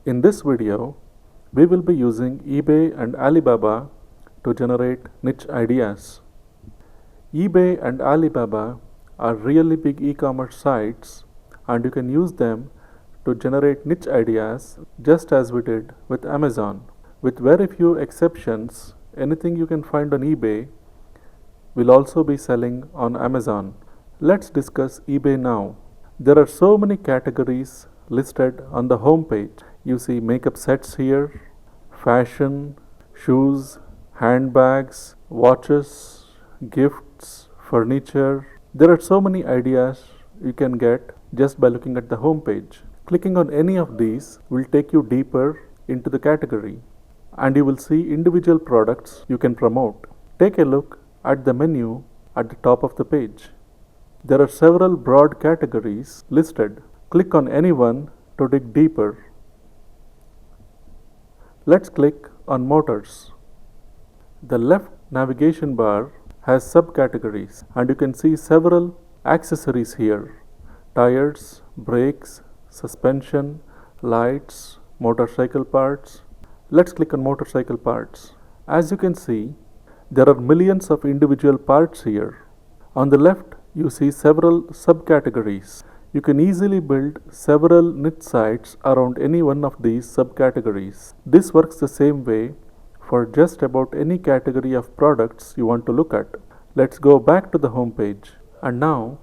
In this video, we will be using eBay and Alibaba to generate niche ideas. eBay and Alibaba are really big e-commerce sites and you can use them to generate niche ideas just as we did with Amazon. With very few exceptions, anything you can find on eBay will also be selling on Amazon. Let's discuss eBay now. There are so many categories listed on the home page. You see makeup sets here, fashion, shoes, handbags, watches, gifts, furniture. There are so many ideas you can get just by looking at the home page. Clicking on any of these will take you deeper into the category and you will see individual products you can promote. Take a look at the menu at the top of the page. There are several broad categories listed. Click on any one to dig deeper. Let's click on motors. The left navigation bar has subcategories and you can see several accessories here: tires, brakes, suspension, lights, motorcycle parts. Let's click on motorcycle parts. As you can see, there are millions of individual parts here. On the left, you see several subcategories. You can easily build several niche sites around any one of these subcategories. This works the same way for just about any category of products you want to look at. Let's go back to the home page and now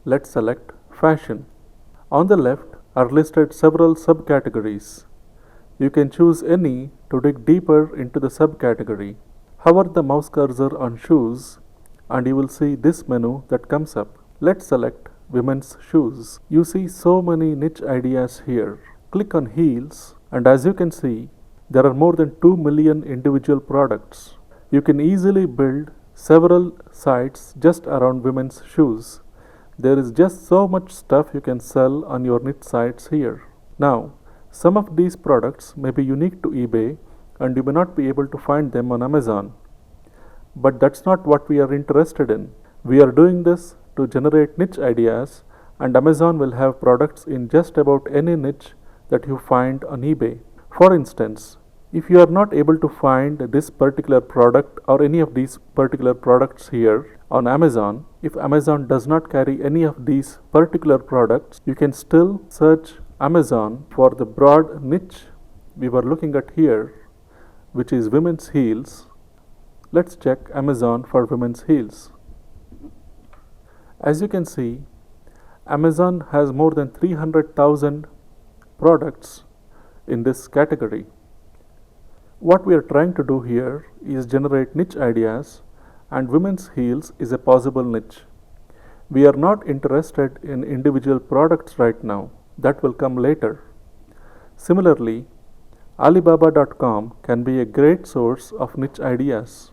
let's select fashion. On the left are listed several subcategories. You can choose any to dig deeper into the subcategory. Hover the mouse cursor on shoes and you will see this menu that comes up. Let's select women's shoes. You see so many niche ideas here. Click on heels and as you can see, there are more than 2 million individual products. You can easily build several sites just around women's shoes. There is just so much stuff you can sell on your niche sites here. Now, some of these products may be unique to eBay and you may not be able to find them on Amazon. But that's not what we are interested in. We are doing this to generate niche ideas and Amazon will have products in just about any niche that you find on eBay. For instance, if you are not able to find this particular product or any of these particular products here on Amazon, if Amazon does not carry any of these particular products, you can still search Amazon for the broad niche we were looking at here, which is women's heels. Let's check Amazon for women's heels. As you can see, Amazon has more than 300,000 products in this category. What we are trying to do here is generate niche ideas and women's heels is a possible niche. We are not interested in individual products right now. That will come later. Similarly, Alibaba.com can be a great source of niche ideas.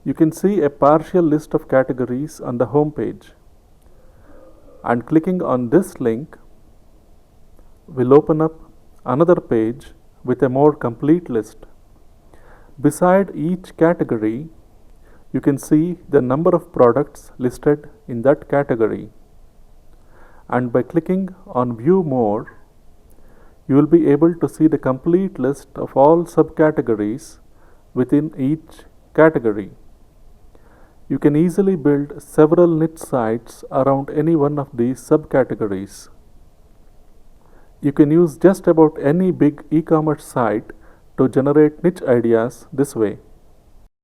You can see a partial list of categories on the home page. And clicking on this link will open up another page with a more complete list. Beside each category, you can see the number of products listed in that category. And by clicking on View More, you will be able to see the complete list of all subcategories within each category. You can easily build several niche sites around any one of these subcategories. You can use just about any big e-commerce site to generate niche ideas this way.